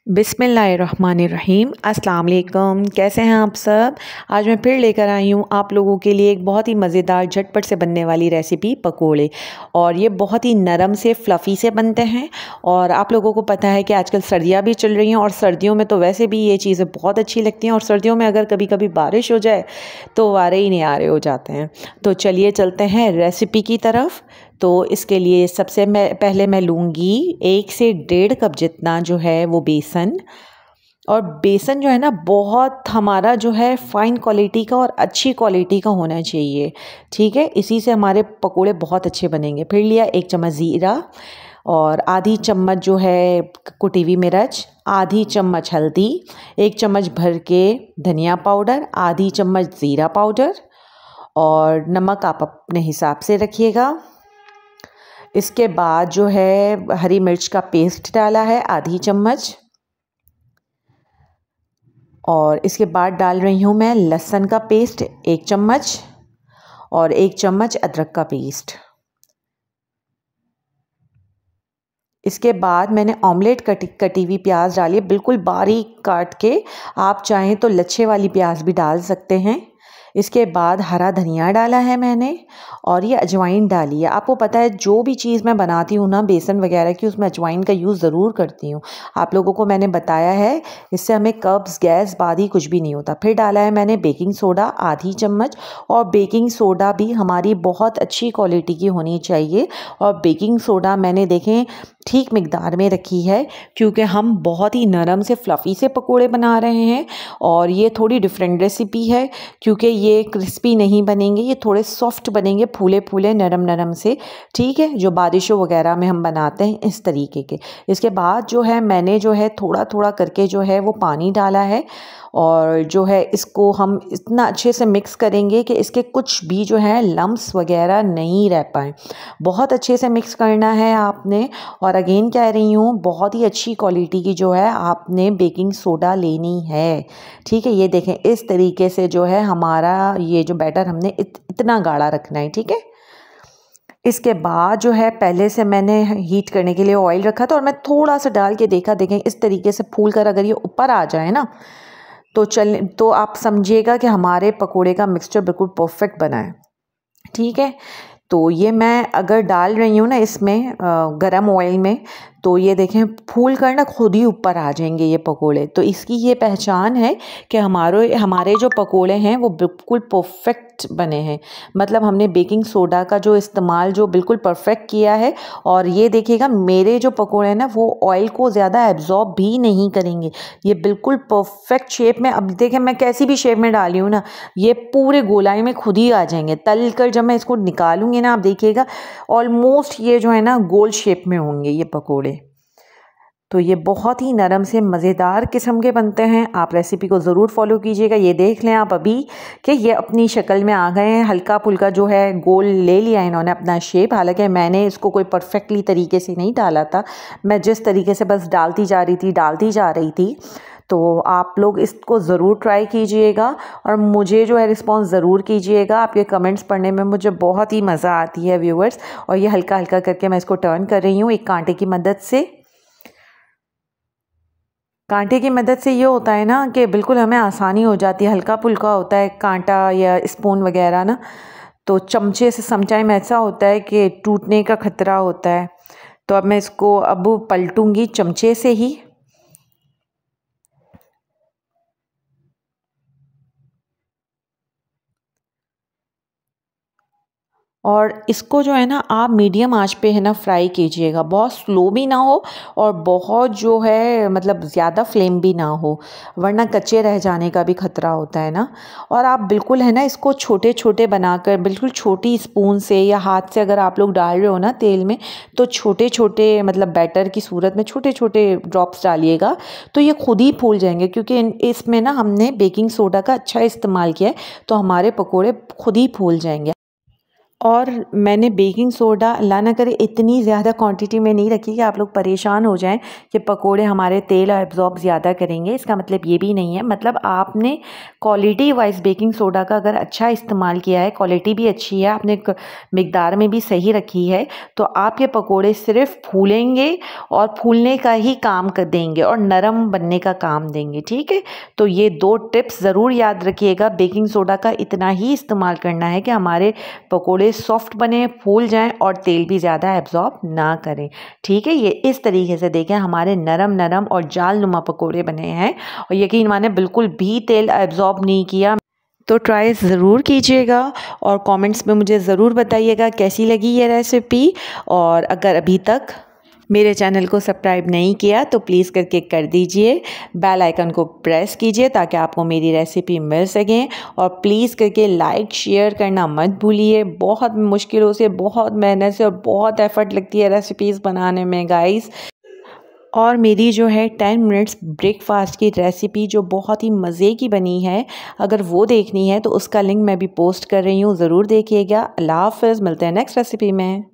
बिस्मिल्लाहिर्रहमानिर्रहीम। अस्सलाम वालेकुम। कैसे हैं आप सब। आज मैं फिर लेकर आई हूँ आप लोगों के लिए एक बहुत ही मज़ेदार झटपट से बनने वाली रेसिपी पकोड़े। और ये बहुत ही नरम से फ्लफ़ी से बनते हैं। और आप लोगों को पता है कि आजकल सर्दियाँ भी चल रही हैं और सर्दियों में तो वैसे भी ये चीज़ें बहुत अच्छी लगती हैं। और सर्दियों में अगर कभी कभी बारिश हो जाए तो वारे ही नियारे हो जाते हैं। तो चलिए चलते हैं रेसिपी की तरफ। तो इसके लिए सबसे पहले मैं लूँगी 1 से 1.5 कप जितना जो है वो बेसन। और बेसन जो है ना बहुत हमारा जो है फ़ाइन क्वालिटी का और अच्छी क्वालिटी का होना चाहिए। ठीक है, इसी से हमारे पकोड़े बहुत अच्छे बनेंगे। फिर लिया 1 चम्मच ज़ीरा और आधी चम्मच जो है कुटी हुई मिर्च, आधी चम्मच हल्दी, 1 चम्मच भर के धनिया पाउडर, आधी चम्मच ज़ीरा पाउडर और नमक आप अपने हिसाब से रखिएगा। इसके बाद जो है हरी मिर्च का पेस्ट डाला है आधी चम्मच। और इसके बाद डाल रही हूँ मैं लहसुन का पेस्ट 1 चम्मच और 1 चम्मच अदरक का पेस्ट। इसके बाद मैंने ऑमलेट कटी हुई प्याज डाली है, बिल्कुल बारीक काट के। आप चाहें तो लच्छे वाली प्याज भी डाल सकते हैं। इसके बाद हरा धनिया डाला है मैंने और ये अजवाइन डाली है। आपको पता है जो भी चीज़ मैं बनाती हूँ ना बेसन वगैरह की, उसमें अजवाइन का यूज़ ज़रूर करती हूँ। आप लोगों को मैंने बताया है, इससे हमें कब्ज़ गैस बादी कुछ भी नहीं होता। फिर डाला है मैंने बेकिंग सोडा आधी चम्मच। और बेकिंग सोडा भी हमारी बहुत अच्छी क्वालिटी की होनी चाहिए। और बेकिंग सोडा मैंने देखें ठीक मिकदार में रखी है, क्योंकि हम बहुत ही नरम से फ्लफ़ी से पकोड़े बना रहे हैं। और ये थोड़ी डिफरेंट रेसिपी है, क्योंकि ये क्रिस्पी नहीं बनेंगे, ये थोड़े सॉफ्ट बनेंगे, फूले फूले नरम नरम से। ठीक है, जो बारिशों वगैरह में हम बनाते हैं इस तरीके के। इसके बाद जो है मैंने जो है थोड़ा थोड़ा करके जो है वो पानी डाला है। और जो है इसको हम इतना अच्छे से मिक्स करेंगे कि इसके कुछ भी जो है लम्स वगैरह नहीं रह पाए। बहुत अच्छे से मिक्स करना है आपने। और अगेन कह रही हूँ, बहुत ही अच्छी क्वालिटी की जो है आपने बेकिंग सोडा लेनी है। ठीक है, ये देखें इस तरीके से जो है हमारा ये जो बैटर हमने इतना गाढ़ा रखना है। ठीक है, इसके बाद जो है पहले से मैंने हीट करने के लिए ऑयल रखा था और मैं थोड़ा सा डाल के देखा। देखें इस तरीके से फूल कर अगर ये ऊपर आ जाए ना तो आप समझिएगा कि हमारे पकोड़े का मिक्सचर बिल्कुल परफेक्ट बना है। ठीक है, तो ये मैं अगर डाल रही हूँ ना इसमें गरम ऑयल में, तो ये देखें फूल कर ना खुद ही ऊपर आ जाएंगे ये पकोड़े। तो इसकी ये पहचान है कि हमारे जो पकोड़े हैं वो बिल्कुल परफेक्ट बने हैं। मतलब हमने बेकिंग सोडा का जो इस्तेमाल जो बिल्कुल परफेक्ट किया है। और ये देखिएगा मेरे जो पकोड़े हैं ना वो ऑयल को ज़्यादा एब्जॉर्ब भी नहीं करेंगे। ये बिल्कुल परफेक्ट शेप में, अब देखें मैं कैसी भी शेप में डाली हूँ ना, ये पूरे गोलाई में खुद ही आ जाएंगे। तल कर जब मैं इसको निकालूंगी ना, आप देखिएगा ऑलमोस्ट ये जो है ना गोल शेप में होंगे ये पकोड़े। तो ये बहुत ही नरम से मज़ेदार किस्म के बनते हैं। आप रेसिपी को ज़रूर फॉलो कीजिएगा। ये देख लें आप अभी कि ये अपनी शक्ल में आ गए हैं। हल्का फुल्का जो है गोल ले लिया इन्होंने अपना शेप। हालांकि मैंने इसको कोई परफेक्टली तरीके से नहीं डाला था, मैं जिस तरीके से बस डालती जा रही थी। तो आप लोग इसको ज़रूर ट्राई कीजिएगा और मुझे जो है रिस्पॉन्स ज़रूर कीजिएगा। आपके कमेंट्स पढ़ने में मुझे बहुत ही मज़ा आती है व्यूअर्स। और ये हल्का हल्का करके मैं इसको टर्न कर रही हूँ एक कांटे की मदद से। कांटे की मदद से ये होता है ना कि बिल्कुल हमें आसानी हो जाती है। हल्का फुल्का होता है कांटा या स्पून वगैरह ना, तो चमचे से समटाइम ऐसा होता है कि टूटने का खतरा होता है। तो अब मैं इसको अब पलटूंगी चमचे से ही। और इसको जो है ना आप मीडियम आंच पे है ना फ्राई कीजिएगा। बहुत स्लो भी ना हो और बहुत जो है मतलब ज़्यादा फ्लेम भी ना हो, वरना कच्चे रह जाने का भी ख़तरा होता है ना। और आप बिल्कुल है ना इसको छोटे छोटे बनाकर बिल्कुल छोटी स्पून से या हाथ से अगर आप लोग डाल रहे हो ना तेल में, तो छोटे छोटे मतलब बैटर की सूरत में छोटे छोटे ड्रॉप्स डालिएगा, तो ये खुद ही फूल जाएंगे। क्योंकि इसमें ना हमने बेकिंग सोडा का अच्छा इस्तेमाल किया है, तो हमारे पकोड़े खुद ही फूल जाएंगे। और मैंने बेकिंग सोडा अल्लाह ना करे इतनी ज़्यादा क्वांटिटी में नहीं रखी कि आप लोग परेशान हो जाएं कि पकोड़े हमारे तेल एब्जॉर्ब ज़्यादा करेंगे। इसका मतलब ये भी नहीं है, मतलब आपने क्वालिटी वाइज बेकिंग सोडा का अगर अच्छा इस्तेमाल किया है, क्वालिटी भी अच्छी है, आपने मिकदार में भी सही रखी है, तो आपके पकोड़े सिर्फ फूलेंगे और फूलने का ही काम कर देंगे और नरम बनने का काम देंगे। ठीक है, तो ये 2 टिप्स ज़रूर याद रखिएगा। बेकिंग सोडा का इतना ही इस्तेमाल करना है कि हमारे पकोड़े सॉफ्ट बने, फूल जाएं और तेल भी ज़्यादा एब्जॉर्ब ना करें। ठीक है, ये इस तरीके से देखें हमारे नरम नरम और जाल नुमा पकोड़े बने हैं और यकीन माने बिल्कुल भी तेल एब्जॉर्ब नहीं किया। तो ट्राई ज़रूर कीजिएगा और कमेंट्स में मुझे ज़रूर बताइएगा कैसी लगी ये रेसिपी। और अगर अभी तक मेरे चैनल को सब्सक्राइब नहीं किया तो प्लीज़ करके कर दीजिए, बेल आइकन को प्रेस कीजिए ताकि आपको मेरी रेसिपी मिल सकें, और प्लीज़ करके लाइक शेयर करना मत भूलिए। बहुत मुश्किलों से, बहुत मेहनत से और बहुत एफर्ट लगती है रेसिपीज़ बनाने में गाइस। और मेरी जो है 10 मिनट्स ब्रेकफास्ट की रेसिपी जो बहुत ही मज़े की बनी है, अगर वो देखनी है तो उसका लिंक मैं भी पोस्ट कर रही हूँ, ज़रूर देखिएगा। अल्लाह हाफ़िज़, मिलते हैं नेक्स्ट रेसिपी में।